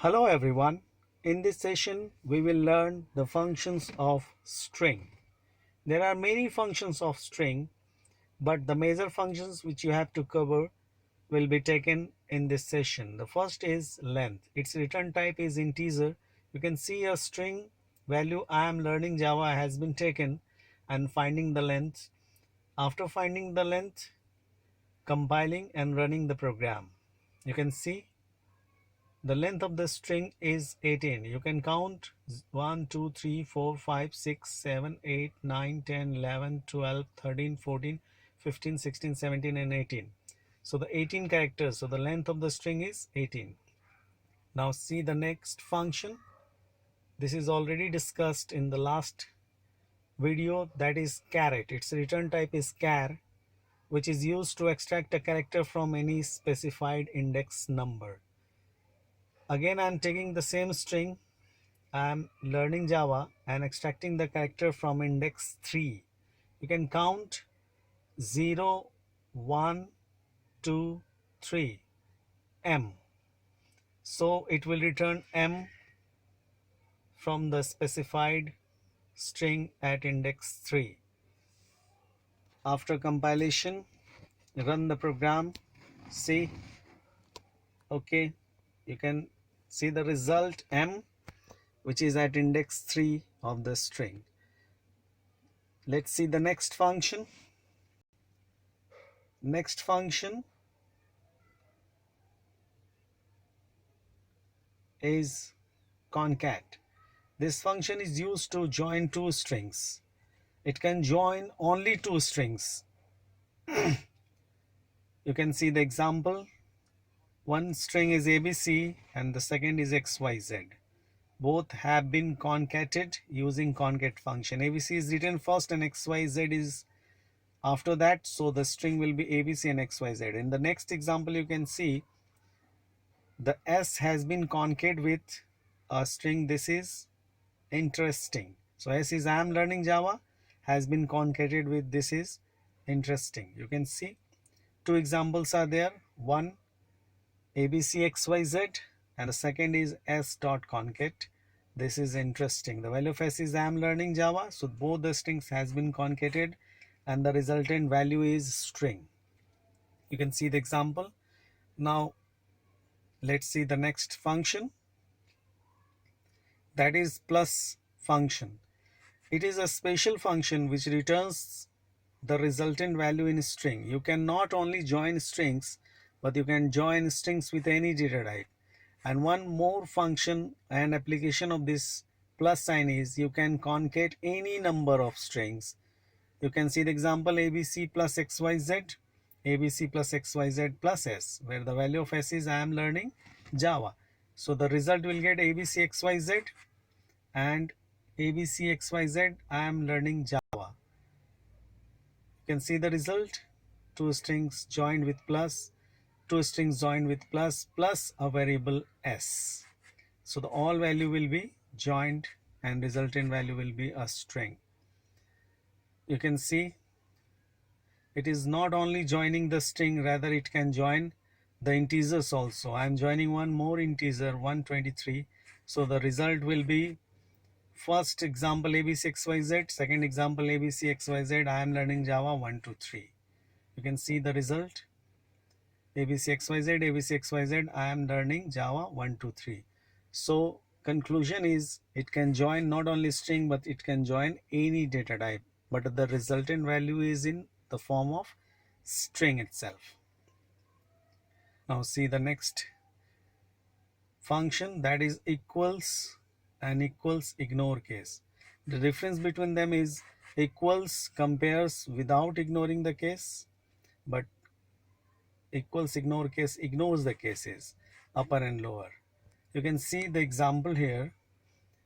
Hello everyone. In this session, we will learn the functions of string. There are many functions of string, but the major functions which you have to cover will be taken in this session. The first is length. Its return type is integer. You can see a string value I am learning Java has been taken and finding the length. After finding the length, compiling and running the program. You can see the length of the string is 18. You can count 1, 2, 3, 4, 5, 6, 7, 8, 9, 10, 11, 12, 13, 14, 15, 16, 17 and 18. So the 18 characters. So the length of the string is 18. Now see the next function. This is already discussed in the last video, that is caret. Its return type is char, which is used to extract a character from any specified index number. Again, I'm taking the same string. I'm learning Java and extracting the character from index 3. You can count 0, 1, 2, 3, M. So it will return M from the specified string at index 3. After compilation, run the program. See, okay, you can see the result M, which is at index 3 of the string. Let's see the next function. Next function is concat. This function is used to join two strings. It can join only two strings. You can see the example. One string is ABC and the second is XYZ. Both have been concatenated using concat function. ABC is written first and XYZ is after that, so the string will be ABC and XYZ. In the next example, you can see the S has been concatenated with a string. This is interesting. So S is I am learning Java has been concatenated with this is interesting. You can see two examples are there. One ABCXYZ and the second is S dot concat. This is interesting. The value of S is I am learning Java. So both the strings has been concatenated and the resultant value is string. You can see the example. Now let's see the next function, that is plus function. It is a special function which returns the resultant value in string. You can not only join strings, but you can join strings with any data type. And one more function and application of this plus sign is you can concate any number of strings. You can see the example ABC plus XYZ, ABC plus XYZ plus S, where the value of S is I am learning Java. So the result will get ABC XYZ and ABC XYZ I am learning Java. You can see the result. Two strings joined with plus, two strings joined with plus, plus a variable S. So the all value will be joined and resultant value will be a string. You can see it is not only joining the string, rather it can join the integers also. I am joining one more integer 123. So the result will be first example ABCXYZ, second example ABCXYZ, I am learning Java 123. You can see the result ABCXYZ, ABCXYZ, I am learning Java 123. So conclusion is it can join not only string but it can join any data type, but the resultant value is in the form of string itself. Now see the next function, that is equals and equals ignore case. The difference between them is equals compares without ignoring the case, but equals ignore case ignores the cases upper and lower. You can see the example here.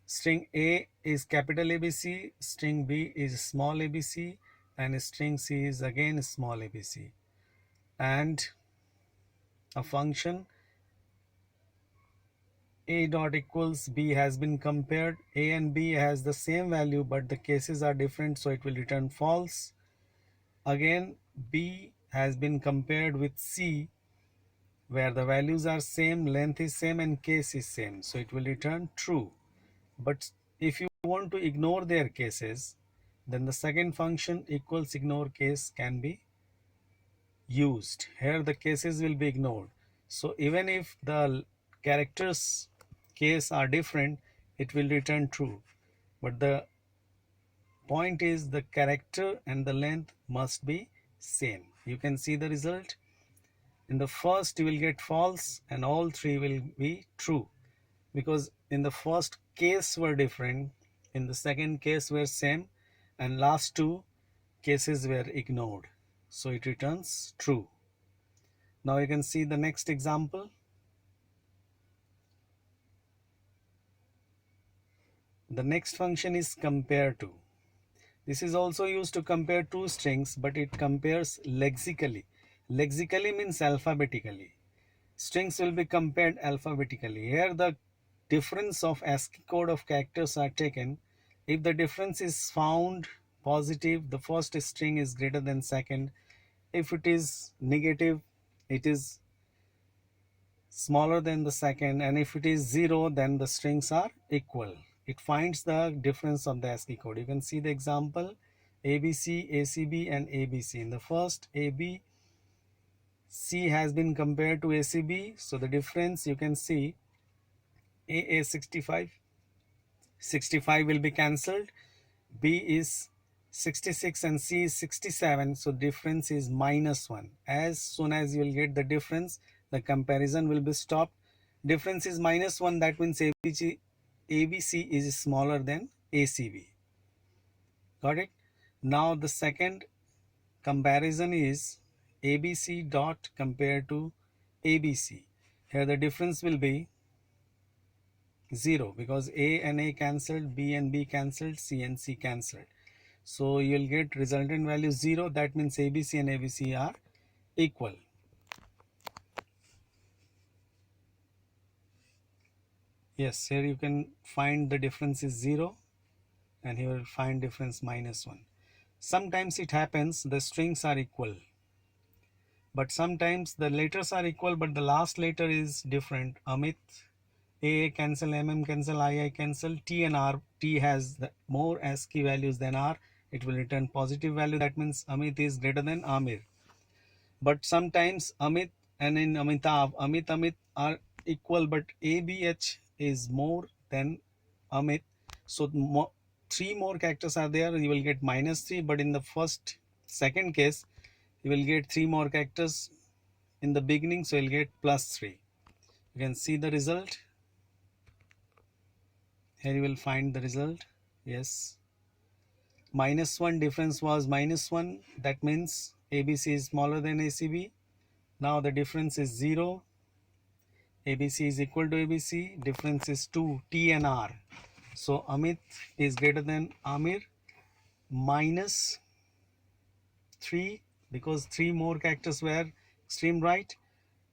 String A is capital ABC, string B is small abc, and string C is again small abc. And a function A dot equals B has been compared. A and B has the same value but the cases are different, so it will return false. Again, B has been compared with C where the values are same, length is same and case is same, so it will return true. But if you want to ignore their cases, then the second function equals ignore case can be used. Here the cases will be ignored. So even if the characters case are different, it will return true. But the point is the character and the length must be same. You can see the result. In the first you will get false and all three will be true, because in the first case were different, in the second case were same, and last two cases were ignored, so it returns true. Now you can see the next example. The next function is compare to. This is also used to compare two strings, but it compares lexically. Lexically means alphabetically. Strings will be compared alphabetically. Here the difference of ASCII code of characters are taken. If the difference is found positive, the first string is greater than second. If it is negative, it is smaller than the second, and if it is 0, then the strings are equal. It finds the difference of the ASCII code. You can see the example ABC, ACB and ABC. In the first, ABC has been compared to ACB, so the difference you can see AA 65, 65 will be cancelled, B is 66 and C is 67, so difference is -1. As soon as you will get the difference, the comparison will be stopped. Difference is -1, that means ABC is smaller than ACB. Got it? Now the second comparison is ABC dot compared to ABC. Here the difference will be 0, because A and A cancelled, B and B cancelled, C and C cancelled. So you'll get resultant value 0. That means ABC and ABC are equal. Yes, here you can find the difference is 0, and here you will find difference -1. Sometimes it happens the strings are equal, but sometimes the letters are equal but the last letter is different. Amit, A cancel, MM cancel, II cancel, T and R. T has the more ASCII values than R. It will return positive value. That means Amit is greater than Amir. But sometimes Amit and in Amit are equal, but ABH is more than Amit. So three more characters are there. You will get -3, but in the second case, you will get three more characters in the beginning, so you'll get +3. You can see the result. Here you will find the result. Yes, -1 difference was -1. That means ABC is smaller than ACB. Now the difference is 0. ABC is equal to ABC. Difference is 2, T and R. So Amit is greater than Amir, -3, because three more characters were extreme right,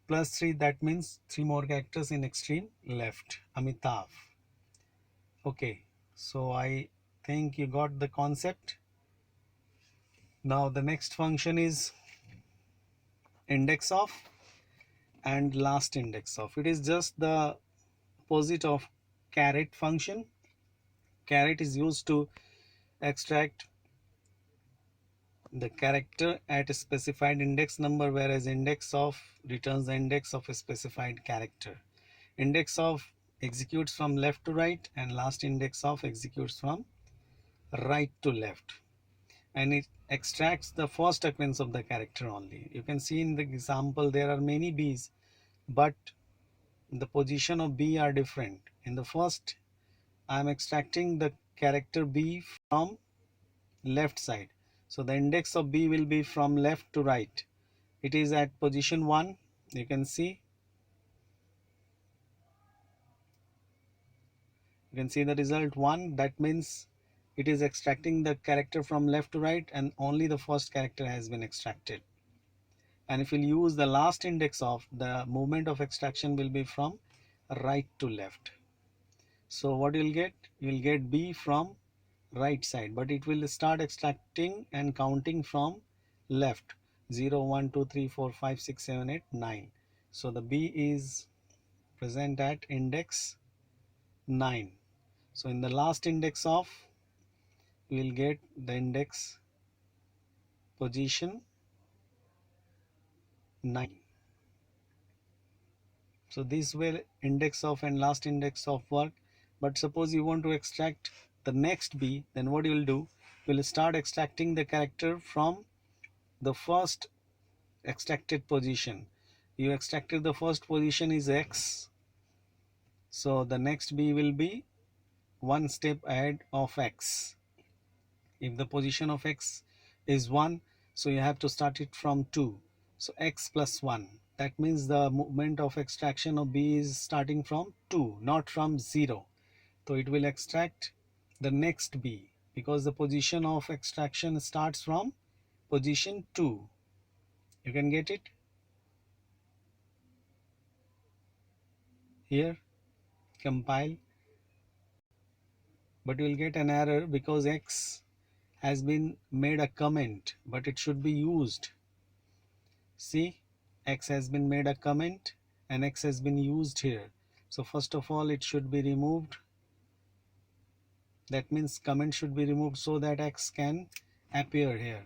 +3, that means three more characters in extreme left. Amitav. Okay, so I think you got the concept. Now the next function is index of and last index of. It is just the opposite of caret function. Caret is used to extract the character at a specified index number, whereas index of returns the index of a specified character. Index of executes from left to right, and last index of executes from right to left, and it extracts the first occurrence of the character only. You can see in the example there are many B's, but the position of B are different. In the first, I am extracting the character B from left side, so the index of B will be from left to right. It is at position 1. You can see the result 1. That means it is extracting the character from left to right, and only the first character has been extracted. And if we'll use the last index of, the movement of extraction will be from right to left. So what you'll get B from right side, but it will start extracting and counting from left. 0 1 2 3 4 5 6 7 8 9. So the B is present at index 9. So in the last index of, we will get the index position 9. So these were index of and last index of work. But suppose you want to extract the next B, then what you will do, you will start extracting the character from the first extracted position. You extracted the first position is X, so the next B will be one step ahead of X. If the position of X is 1, so you have to start it from 2. So X plus 1. That means the movement of extraction of B is starting from 2, not from 0. So it will extract the next B because the position of extraction starts from position 2. You can get it here. Compile, but you will get an error because X has been made a comment, but it should be used. See, X has been made a comment and X has been used here. So first of all, it should be removed. That means comment should be removed so that X can appear here.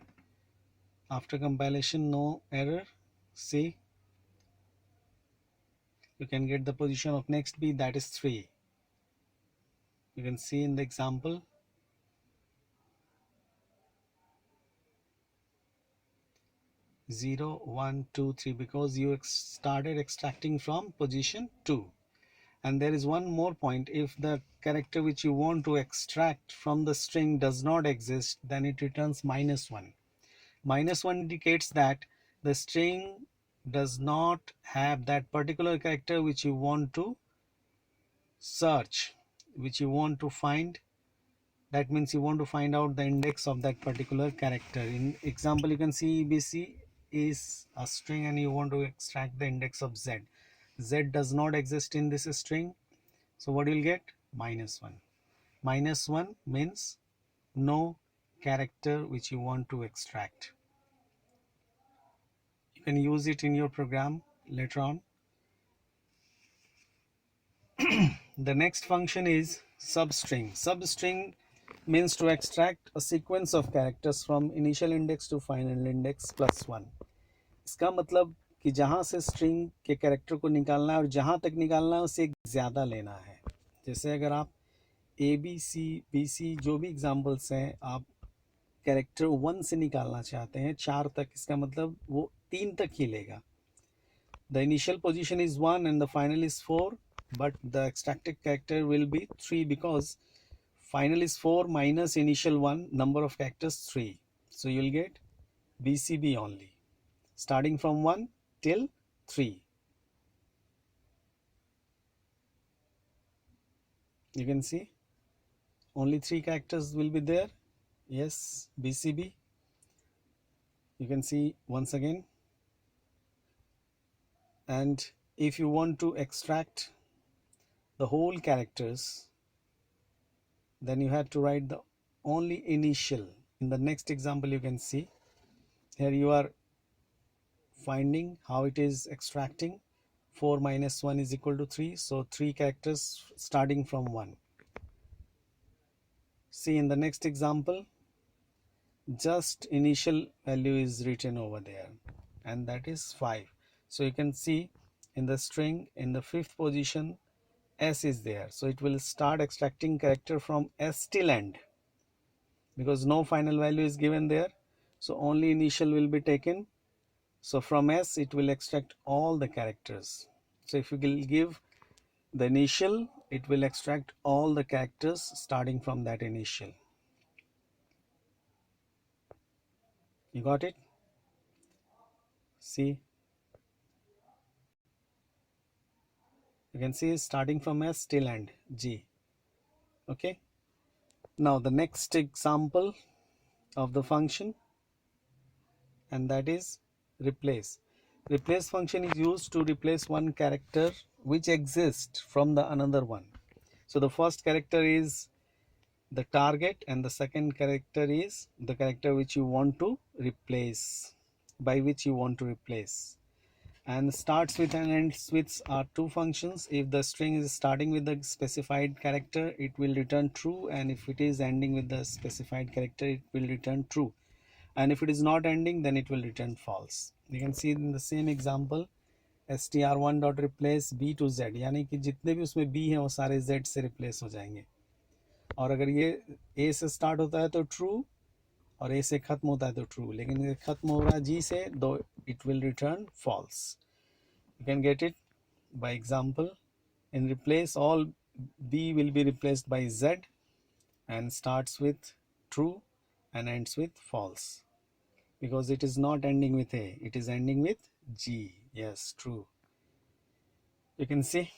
After compilation, no error. See, you can get the position of next B, that is 3. You can see in the example. Zero, 1, 2, 3, because you started extracting from position 2. And there is one more point. If the character which you want to extract from the string does not exist, then it returns -1. -1 indicates that the string does not have that particular character which you want to search, which you want to find. That means you want to find out the index of that particular character. In example, you can see EBC is a string and you want to extract the index of Z. Z does not exist in this string. So what you'll get? -1. -1 means no character which you want to extract. You can use it in your program later on. The next function is substring. Substring means to extract a sequence of characters from initial index to final index +1. इसका मतलब कि जहाँ से string के character को निकालना है और जहाँ तक निकालना है उसे ज़्यादा लेना है. जैसे अगर आप ABC, BC जो भी एग्जाम्पल्स हैं, आप कैरेक्टर 1 से निकालना चाहते हैं 4 तक, इसका मतलब वो 3 तक ही लेगा. The initial position is 1 and the final is 4, but the extracted character will be 3 because final is 4 minus initial 1, number of characters 3. So you will get BCB only, starting from 1 till 3. You can see only 3 characters will be there. Yes, BCB. You can see once again. And if you want to extract the whole characters, then you have to write the only initial. In the next example, you can see here you are finding how it is extracting. 4 minus 1 is equal to 3, so 3 characters starting from 1. See, in the next example, just initial value is written over there, and that is 5. So you can see in the string, in the 5th position, S is there, so it will start extracting character from S till end because no final value is given there, so only initial will be taken. So from S it will extract all the characters. So if you will give the initial, it will extract all the characters starting from that initial. You got it? See, you can see starting from S till end, G. Okay. Now the next example of the function, and that is replace. Replace function is used to replace one character which exists from the another one. So the first character is the target and the second character is the character which you want to replace, by which you want to replace. and starts with and ends with are two functions. If the string is starting with the specified character, it will return true, and if it is ending with the specified character, it will return true, and if it is not ending, then it will return false. You can see in the same example, str1 dot replace b to z, यानी कि जितने भी उसमें b हैं वो सारे z से replace हो जाएंगे। और अगर ये a से स्टार्ट होता है तो ट्रू, और a से खत्म होता है तो ट्रू, लेकिन ये खत्म हो रहा है g से, तो it will return false. You can get it by example. In replace, all b will be replaced by z and starts with true and ends with false, because it is not ending with a, it is ending with g. Yes, true. You can see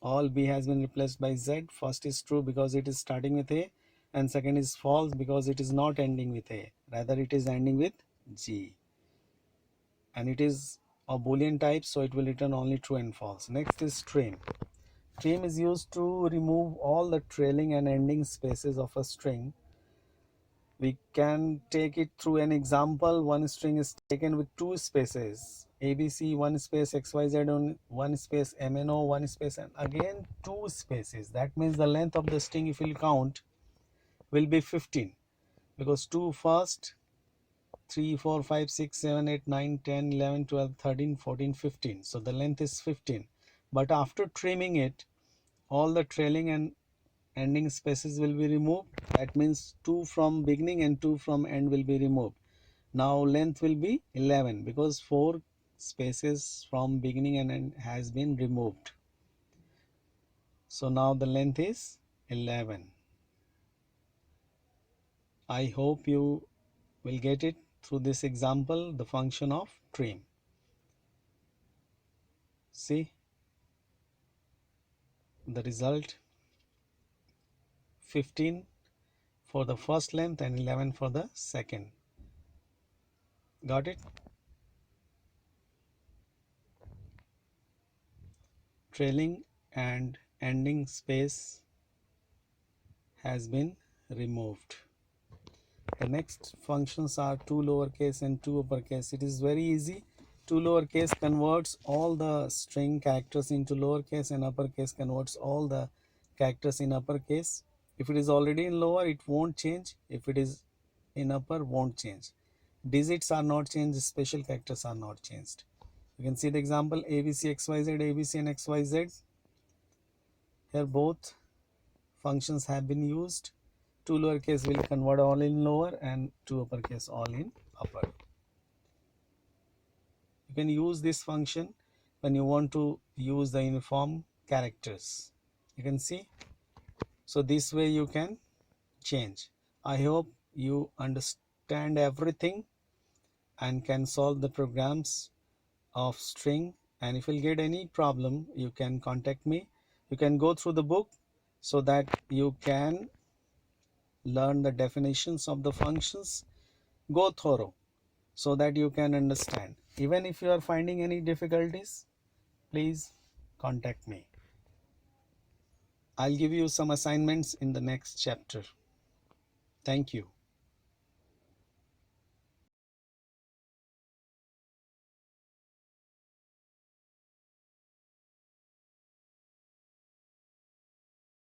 all b has been replaced by z. First is true because it is starting with a, and second is false because it is not ending with a, rather it is ending with g, and it is a boolean type, so it will return only true and false. Next is trim. Trim is used to remove all the trailing and ending spaces of a string. We can take it through an example. One string is taken with two spaces, ABC, one space, XYZ, one space, MNO, one space, and again two spaces. That means the length of the string, if you count, will be 15, because 2 first, 3, 4, 5, 6, 7, 8, 9, 10, 11, 12, 13, 14, 15. So the length is 15. But after trimming it, all the trailing and ending spaces will be removed. That means 2 from beginning and 2 from end will be removed. Now length will be 11, because 4 spaces from beginning and end has been removed. So now the length is 11. I hope you will get it through this example, the function of trim. See the result, 15 for the first length and 11 for the second. Got it? Trailing and ending space has been removed. The next functions are 2 lowercase and 2 uppercase. It is very easy. 2 lowercase converts all the string characters into lowercase, and uppercase converts all the characters in uppercase. If it is already in lower, it won't change. If it is in upper, won't change. Digits are not changed, special characters are not changed. You can see the example, ABC, XYZ, ABC and XYZ. Here both functions have been used. 2 lowercase will convert all in lower, and 2 uppercase all in upper. You can use this function when you want to use the uniform characters. You can see. So this way you can change. I hope you understand everything and can solve the programs of string. And if you get any problem, you can contact me. You can go through the book so that you can learn the definitions of the functions. Go thorough so that you can understand. Even if you are finding any difficulties, please contact me. I'll give you some assignments in the next chapter. Thank you.